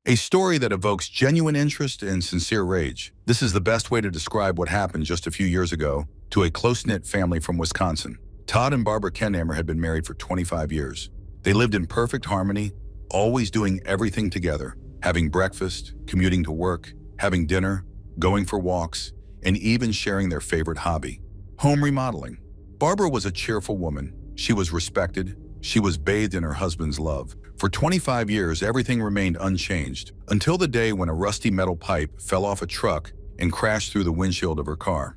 A story that evokes genuine interest and sincere rage. This is the best way to describe what happened just a few years ago to a close-knit family from Wisconsin. Todd and Barbara Kendhammer had been married for 25 years. They lived in perfect harmony, always doing everything together, having breakfast, commuting to work, having dinner, going for walks, and even sharing their favorite hobby, home remodeling. Barbara was a cheerful woman. She was respected. She was bathed in her husband's love. For 25 years, everything remained unchanged, until the day when a rusty metal pipe fell off a truck and crashed through the windshield of her car.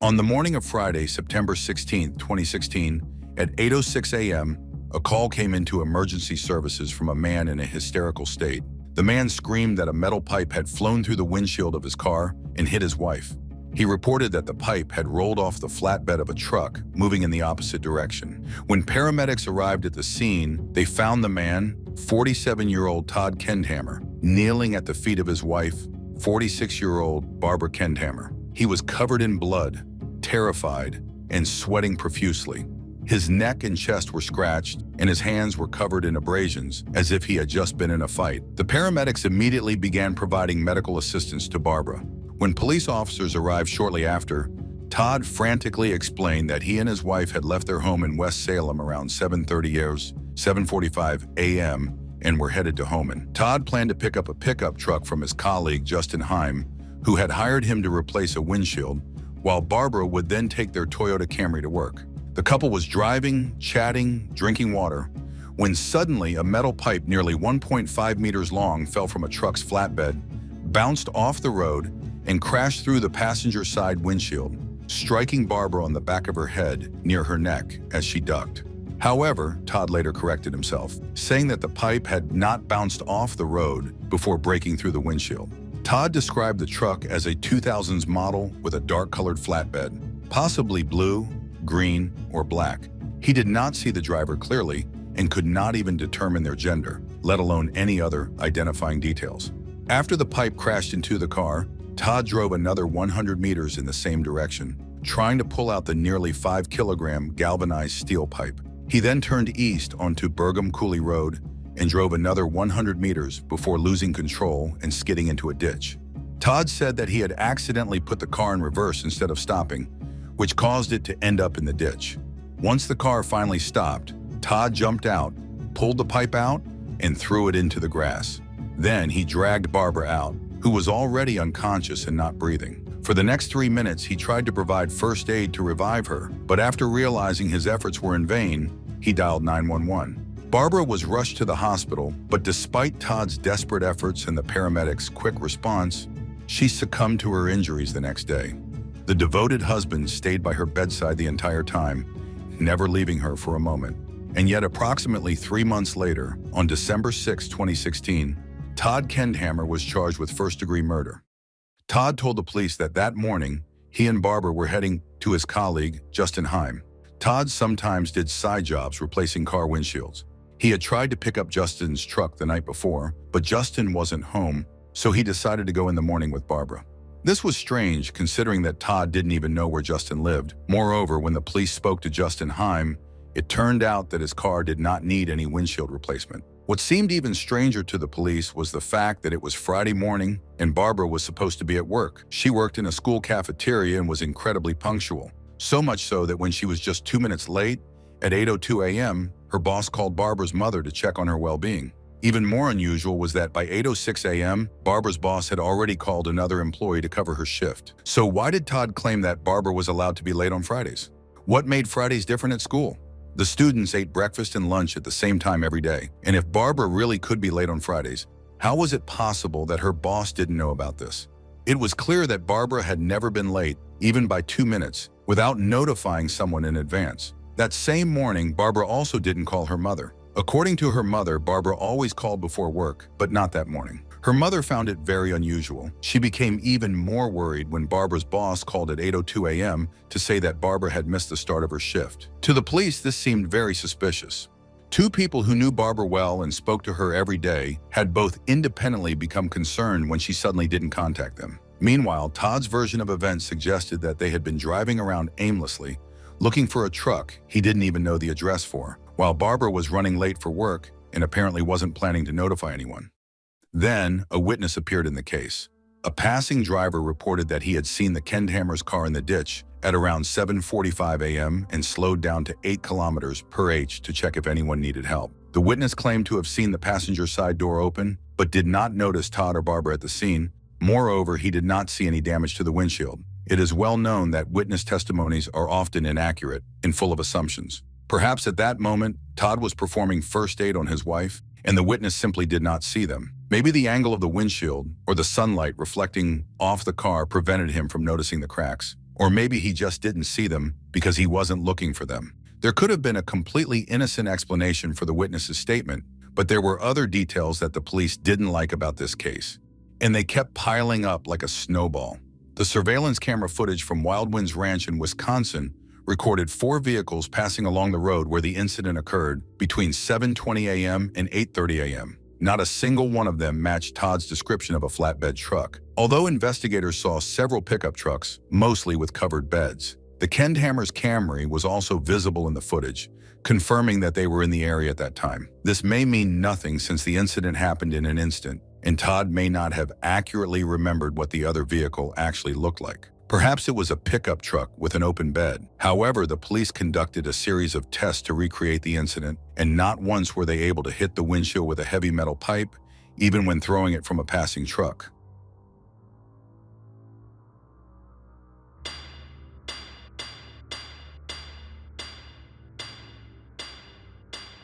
On the morning of Friday, September 16, 2016, at 8:06 a.m., a call came into emergency services from a man in a hysterical state. The man screamed that a metal pipe had flown through the windshield of his car and hit his wife. He reported that the pipe had rolled off the flatbed of a truck, moving in the opposite direction. When paramedics arrived at the scene, they found the man, 47-year-old Todd Kendhammer, kneeling at the feet of his wife, 46-year-old Barbara Kendhammer. He was covered in blood, terrified, and sweating profusely. His neck and chest were scratched, and his hands were covered in abrasions, as if he had just been in a fight. The paramedics immediately began providing medical assistance to Barbara. When police officers arrived shortly after, Todd frantically explained that he and his wife had left their home in West Salem around 7:45 a.m. and were headed to Homan. Todd planned to pick up a pickup truck from his colleague, Justin Heim, who had hired him to replace a windshield, while Barbara would then take their Toyota Camry to work. The couple was driving, chatting, drinking water, when suddenly a metal pipe nearly 1.5 meters long fell from a truck's flatbed, bounced off the road, and crashed through the passenger side windshield, striking Barbara on the back of her head near her neck as she ducked. However, Todd later corrected himself, saying that the pipe had not bounced off the road before breaking through the windshield. Todd described the truck as a 2000s model with a dark-colored flatbed, possibly blue, green, or black. He did not see the driver clearly and could not even determine their gender, let alone any other identifying details. After the pipe crashed into the car, Todd drove another 100 meters in the same direction, trying to pull out the nearly 5-kilogram galvanized steel pipe. He then turned east onto Burgham Cooley Road and drove another 100 meters before losing control and skidding into a ditch. Todd said that he had accidentally put the car in reverse instead of stopping, which caused it to end up in the ditch. Once the car finally stopped, Todd jumped out, pulled the pipe out, and threw it into the grass. Then he dragged Barbara out, who was already unconscious and not breathing. For the next 3 minutes, he tried to provide first aid to revive her, but after realizing his efforts were in vain, he dialed 911. Barbara was rushed to the hospital, but despite Todd's desperate efforts and the paramedics' quick response, she succumbed to her injuries the next day. The devoted husband stayed by her bedside the entire time, never leaving her for a moment. And yet approximately 3 months later, on December 6, 2016, Todd Kendhammer was charged with first-degree murder. Todd told the police that that morning, he and Barbara were heading to his colleague, Justin Heim. Todd sometimes did side jobs replacing car windshields. He had tried to pick up Justin's truck the night before, but Justin wasn't home, so he decided to go in the morning with Barbara. This was strange, considering that Todd didn't even know where Justin lived. Moreover, when the police spoke to Justin Heim, it turned out that his car did not need any windshield replacement. What seemed even stranger to the police was the fact that it was Friday morning and Barbara was supposed to be at work. She worked in a school cafeteria and was incredibly punctual, so much so that when she was just 2 minutes late, at 8:02 a.m., her boss called Barbara's mother to check on her well-being. Even more unusual was that by 8:06 a.m., Barbara's boss had already called another employee to cover her shift. So why did Todd claim that Barbara was allowed to be late on Fridays? What made Fridays different at school? The students ate breakfast and lunch at the same time every day. And if Barbara really could be late on Fridays, how was it possible that her boss didn't know about this? It was clear that Barbara had never been late, even by 2 minutes, without notifying someone in advance. That same morning, Barbara also didn't call her mother. According to her mother, Barbara always called before work, but not that morning. Her mother found it very unusual. She became even more worried when Barbara's boss called at 8:02 a.m. to say that Barbara had missed the start of her shift. To the police, this seemed very suspicious. Two people who knew Barbara well and spoke to her every day had both independently become concerned when she suddenly didn't contact them. Meanwhile, Todd's version of events suggested that they had been driving around aimlessly, looking for a truck he didn't even know the address for, while Barbara was running late for work and apparently wasn't planning to notify anyone. Then, a witness appeared in the case. A passing driver reported that he had seen the Kendhammer's car in the ditch at around 7:45 a.m. and slowed down to 8 kilometers per h to check if anyone needed help. The witness claimed to have seen the passenger side door open, but did not notice Todd or Barbara at the scene. Moreover, he did not see any damage to the windshield. It is well known that witness testimonies are often inaccurate and full of assumptions. Perhaps at that moment, Todd was performing first aid on his wife, and the witness simply did not see them. Maybe the angle of the windshield or the sunlight reflecting off the car prevented him from noticing the cracks. Or maybe he just didn't see them because he wasn't looking for them. There could have been a completely innocent explanation for the witness's statement, but there were other details that the police didn't like about this case, and they kept piling up like a snowball. The surveillance camera footage from Wild Winds Ranch in Wisconsin recorded 4 vehicles passing along the road where the incident occurred between 7:20 a.m. and 8:30 a.m. Not a single one of them matched Todd's description of a flatbed truck. Although investigators saw several pickup trucks, mostly with covered beds, the Kendhammer's Camry was also visible in the footage, confirming that they were in the area at that time. This may mean nothing since the incident happened in an instant, and Todd may not have accurately remembered what the other vehicle actually looked like. Perhaps it was a pickup truck with an open bed. However, the police conducted a series of tests to recreate the incident, and not once were they able to hit the windshield with a heavy metal pipe, even when throwing it from a passing truck.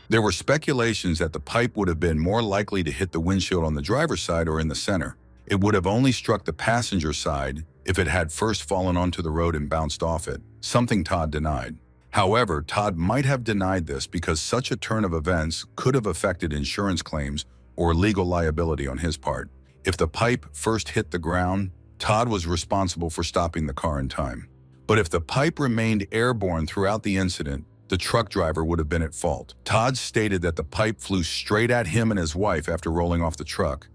There were speculations that the pipe would have been more likely to hit the windshield on the driver's side or in the center. It would have only struck the passenger side if it had first fallen onto the road and bounced off it, something Todd denied. However, Todd might have denied this because such a turn of events could have affected insurance claims or legal liability on his part. If the pipe first hit the ground, Todd was responsible for stopping the car in time. But if the pipe remained airborne throughout the incident, the truck driver would have been at fault. Todd stated that the pipe flew straight at him and his wife after rolling off the truck.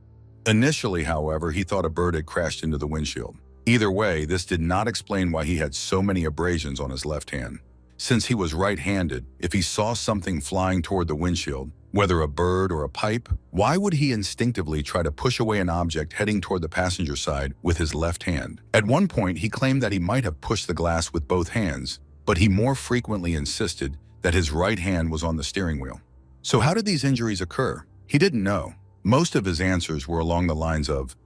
Initially, however, he thought a bird had crashed into the windshield. Either way, this did not explain why he had so many abrasions on his left hand. Since he was right-handed, if he saw something flying toward the windshield, whether a bird or a pipe, why would he instinctively try to push away an object heading toward the passenger side with his left hand? At one point, he claimed that he might have pushed the glass with both hands, but he more frequently insisted that his right hand was on the steering wheel. So how did these injuries occur? He didn't know. Most of his answers were along the lines of,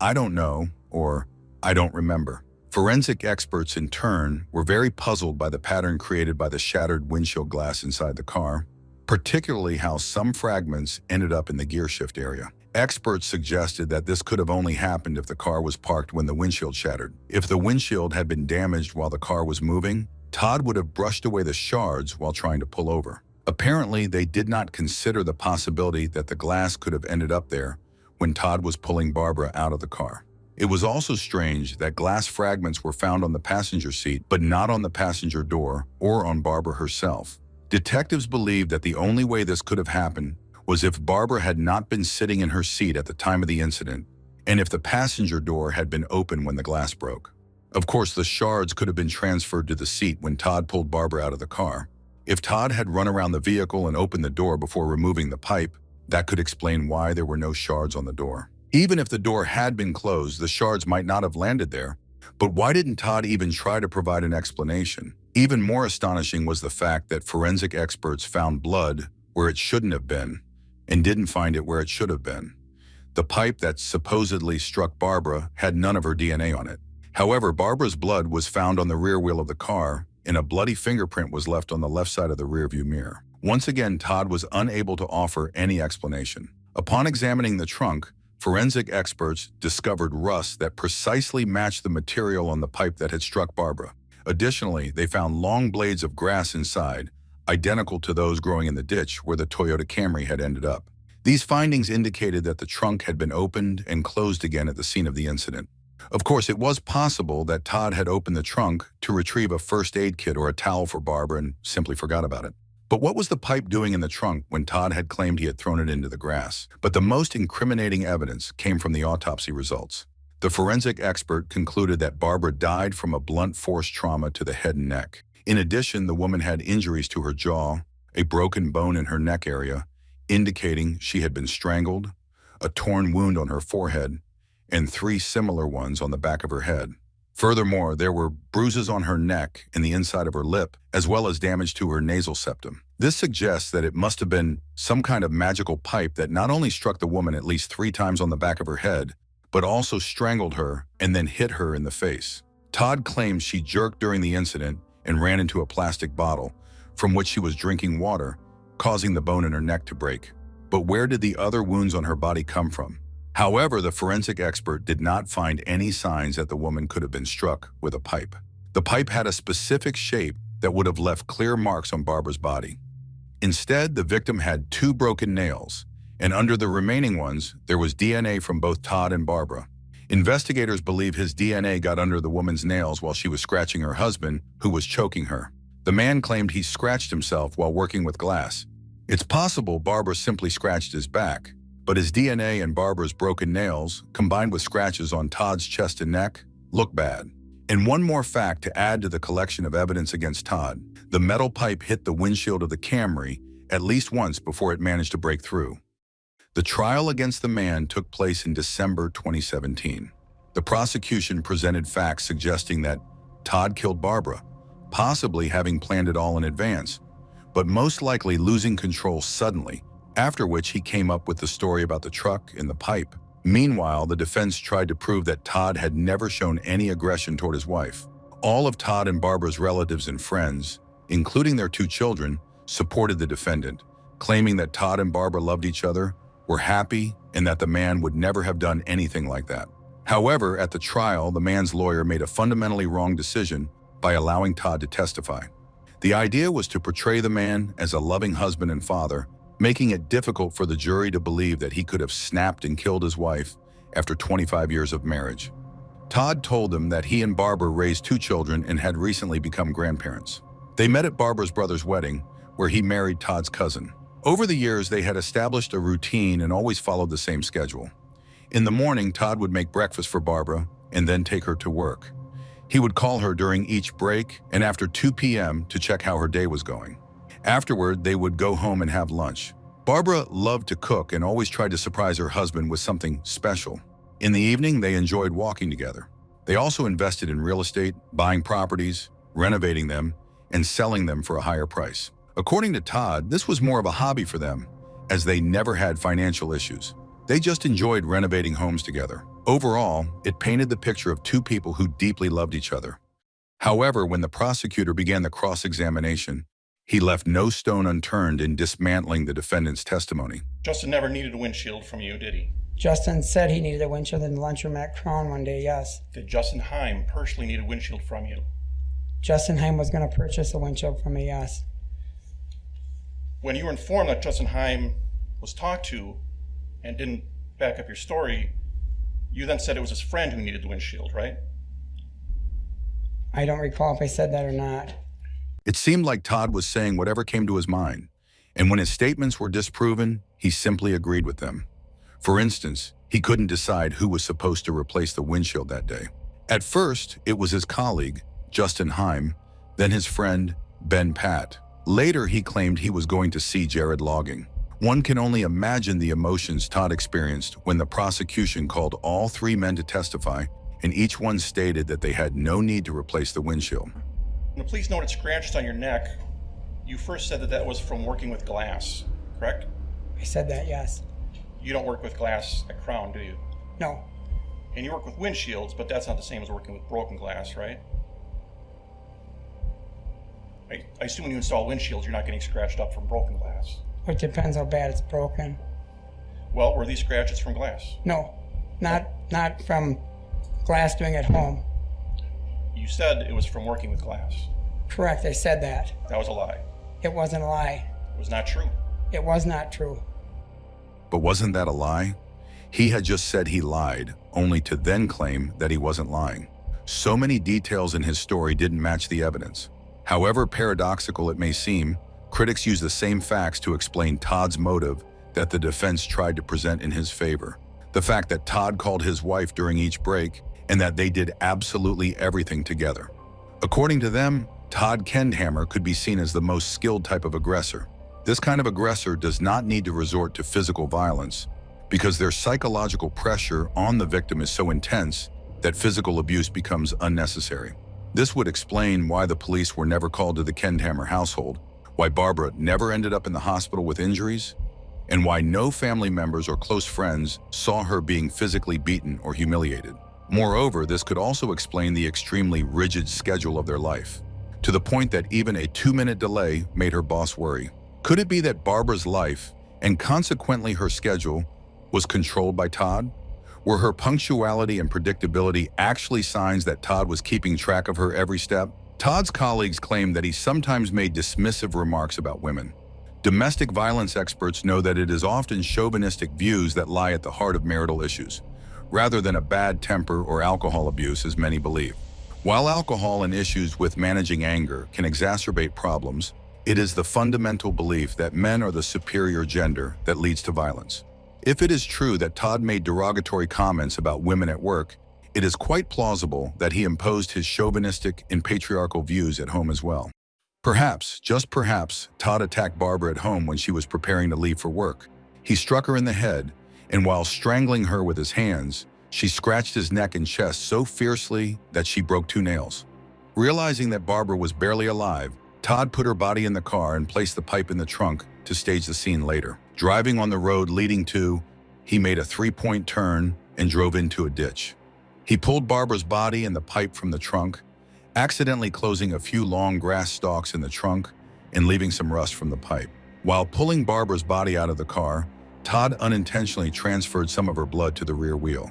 "I don't know," or "I don't remember." Forensic experts, in turn, were very puzzled by the pattern created by the shattered windshield glass inside the car, particularly how some fragments ended up in the gear shift area. Experts suggested that this could have only happened if the car was parked when the windshield shattered. If the windshield had been damaged while the car was moving, Todd would have brushed away the shards while trying to pull over. Apparently, they did not consider the possibility that the glass could have ended up there when Todd was pulling Barbara out of the car. It was also strange that glass fragments were found on the passenger seat, but not on the passenger door or on Barbara herself. Detectives believed that the only way this could have happened was if Barbara had not been sitting in her seat at the time of the incident, and if the passenger door had been open when the glass broke. Of course, the shards could have been transferred to the seat when Todd pulled Barbara out of the car. If Todd had run around the vehicle and opened the door before removing the pipe, that could explain why there were no shards on the door. Even if the door had been closed, the shards might not have landed there. But why didn't Todd even try to provide an explanation? Even more astonishing was the fact that forensic experts found blood where it shouldn't have been and didn't find it where it should have been. The pipe that supposedly struck Barbara had none of her DNA on it. However, Barbara's blood was found on the rear wheel of the car, and a bloody fingerprint was left on the left side of the rearview mirror. Once again, Todd was unable to offer any explanation. Upon examining the trunk, forensic experts discovered rust that precisely matched the material on the pipe that had struck Barbara. Additionally, they found long blades of grass inside, identical to those growing in the ditch where the Toyota Camry had ended up. These findings indicated that the trunk had been opened and closed again at the scene of the incident. Of course, it was possible that Todd had opened the trunk to retrieve a first aid kit or a towel for Barbara and simply forgot about it. But what was the pipe doing in the trunk when Todd had claimed he had thrown it into the grass? But the most incriminating evidence came from the autopsy results. The forensic expert concluded that Barbara died from a blunt force trauma to the head and neck. In addition, the woman had injuries to her jaw, a broken bone in her neck area, indicating she had been strangled, a torn wound on her forehead, and 3 similar ones on the back of her head. Furthermore, there were bruises on her neck and the inside of her lip, as well as damage to her nasal septum. This suggests that it must have been some kind of magical pipe that not only struck the woman at least 3 times on the back of her head, but also strangled her and then hit her in the face. Todd claims she jerked during the incident and ran into a plastic bottle, from which she was drinking water, causing the bone in her neck to break. But where did the other wounds on her body come from? However, the forensic expert did not find any signs that the woman could have been struck with a pipe. The pipe had a specific shape that would have left clear marks on Barbara's body. Instead, the victim had 2 broken nails, and under the remaining ones, there was DNA from both Todd and Barbara. Investigators believe his DNA got under the woman's nails while she was scratching her husband, who was choking her. The man claimed he scratched himself while working with glass. It's possible Barbara simply scratched his back, but his DNA and Barbara's broken nails, combined with scratches on Todd's chest and neck, look bad. And one more fact to add to the collection of evidence against Todd: the metal pipe hit the windshield of the Camry at least once before it managed to break through. The trial against the man took place in December 2017. The prosecution presented facts suggesting that Todd killed Barbara, possibly having planned it all in advance, but most likely losing control suddenly, after which he came up with the story about the truck and the pipe. Meanwhile, the defense tried to prove that Todd had never shown any aggression toward his wife. All of Todd and Barbara's relatives and friends, including their 2 children, supported the defendant, claiming that Todd and Barbara loved each other, were happy, and that the man would never have done anything like that. However, at the trial, the man's lawyer made a fundamentally wrong decision by allowing Todd to testify. The idea was to portray the man as a loving husband and father, making it difficult for the jury to believe that he could have snapped and killed his wife after 25 years of marriage. Todd told them that he and Barbara raised 2 children and had recently become grandparents. They met at Barbara's brother's wedding, where he married Todd's cousin. Over the years, they had established a routine and always followed the same schedule. In the morning, Todd would make breakfast for Barbara and then take her to work. He would call her during each break and after 2 p.m. to check how her day was going. Afterward, they would go home and have lunch. Barbara loved to cook and always tried to surprise her husband with something special. In the evening, they enjoyed walking together. They also invested in real estate, buying properties, renovating them, and selling them for a higher price. According to Todd, this was more of a hobby for them, as they never had financial issues. They just enjoyed renovating homes together. Overall, it painted the picture of 2 people who deeply loved each other. However, when the prosecutor began the cross-examination, he left no stone unturned in dismantling the defendant's testimony. Justin never needed a windshield from you, did he? Justin said he needed a windshield in the lunchroom at Crown one day, yes. Did Justin Heim personally need a windshield from you? Justin Heim was going to purchase a windshield from me, yes. When you were informed that Justin Heim was talked to and didn't back up your story, you then said it was his friend who needed the windshield, right? I don't recall if I said that or not. It seemed like Todd was saying whatever came to his mind, and when his statements were disproven, he simply agreed with them. For instance, he couldn't decide who was supposed to replace the windshield that day. At first, it was his colleague, Justin Heim, then his friend, Ben Pat. Later, he claimed he was going to see Jared logging. One can only imagine the emotions Todd experienced when the prosecution called all 3 men to testify, and each one stated that they had no need to replace the windshield. When the police noted scratches on your neck, you first said that that was from working with glass, correct? I said that, yes. You don't work with glass at Crown, do you? No. And you work with windshields, but that's not the same as working with broken glass, right? I assume when you install windshields, you're not getting scratched up from broken glass. It depends how bad it's broken. Well, were these scratches from glass? No, not from glass doing at home. You said it was from working with glass. Correct, I said that. That was a lie. It wasn't a lie. It was not true. It was not true. But wasn't that a lie? He had just said he lied, only to then claim that he wasn't lying. So many details in his story didn't match the evidence. However paradoxical it may seem, critics use the same facts to explain Todd's motive that the defense tried to present in his favor. The fact that Todd called his wife during each break and that they did absolutely everything together. According to them, Todd Kendhammer could be seen as the most skilled type of aggressor. This kind of aggressor does not need to resort to physical violence, because their psychological pressure on the victim is so intense that physical abuse becomes unnecessary. This would explain why the police were never called to the Kendhammer household, why Barbara never ended up in the hospital with injuries, and why no family members or close friends saw her being physically beaten or humiliated. Moreover, this could also explain the extremely rigid schedule of their life, to the point that even a 2-minute delay made her boss worry. Could it be that Barbara's life, and consequently her schedule, was controlled by Todd? Were her punctuality and predictability actually signs that Todd was keeping track of her every step? Todd's colleagues claim that he sometimes made dismissive remarks about women. Domestic violence experts know that it is often chauvinistic views that lie at the heart of marital issues, rather than a bad temper or alcohol abuse as many believe. While alcohol and issues with managing anger can exacerbate problems, it is the fundamental belief that men are the superior gender that leads to violence. If it is true that Todd made derogatory comments about women at work, it is quite plausible that he imposed his chauvinistic and patriarchal views at home as well. Perhaps, just perhaps, Todd attacked Barbara at home when she was preparing to leave for work. He struck her in the head, and while strangling her with his hands, she scratched his neck and chest so fiercely that she broke 2 nails. Realizing that Barbara was barely alive, Todd put her body in the car and placed the pipe in the trunk to stage the scene later. Driving on the road leading to, he made a 3-point turn and drove into a ditch. He pulled Barbara's body and the pipe from the trunk, accidentally closing a few long grass stalks in the trunk and leaving some rust from the pipe. While pulling Barbara's body out of the car, Todd unintentionally transferred some of her blood to the rear wheel.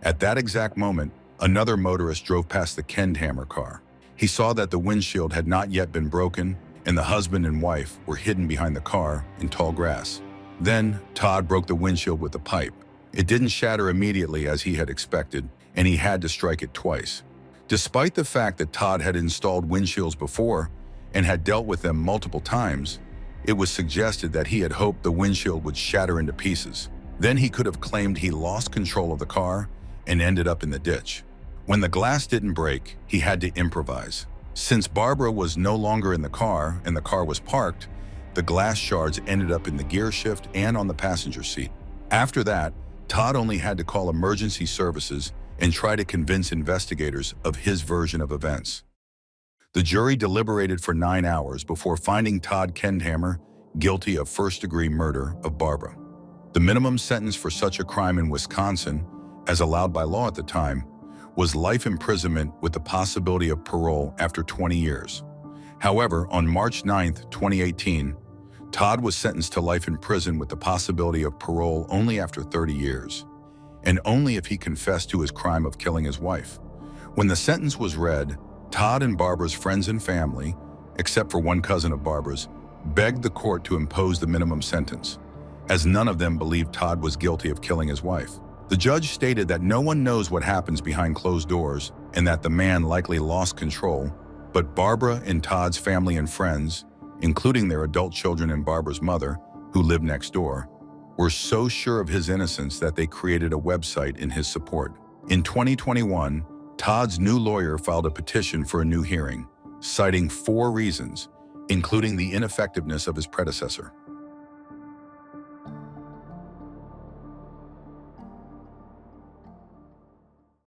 At that exact moment, another motorist drove past the Kendhammer car. He saw that the windshield had not yet been broken and the husband and wife were hidden behind the car in tall grass. Then, Todd broke the windshield with the pipe. It didn't shatter immediately as he had expected, and he had to strike it twice. Despite the fact that Todd had installed windshields before and had dealt with them multiple times, it was suggested that he had hoped the windshield would shatter into pieces. Then he could have claimed he lost control of the car and ended up in the ditch. When the glass didn't break, he had to improvise. Since Barbara was no longer in the car and the car was parked, the glass shards ended up in the gear shift and on the passenger seat. After that, Todd only had to call emergency services and try to convince investigators of his version of events. The jury deliberated for 9 hours before finding Todd Kendhammer guilty of first-degree murder of Barbara. The minimum sentence for such a crime in Wisconsin, as allowed by law at the time, was life imprisonment with the possibility of parole after 20 years. However, on March 9, 2018, Todd was sentenced to life in prison with the possibility of parole only after 30 years, and only if he confessed to his crime of killing his wife. When the sentence was read, Todd and Barbara's friends and family, except for one cousin of Barbara's, begged the court to impose the minimum sentence, as none of them believed Todd was guilty of killing his wife. The judge stated that no one knows what happens behind closed doors and that the man likely lost control, but Barbara and Todd's family and friends, including their adult children and Barbara's mother, who lived next door, were so sure of his innocence that they created a website in his support. In 2021, Todd's new lawyer filed a petition for a new hearing, citing 4 reasons, including the ineffectiveness of his predecessor.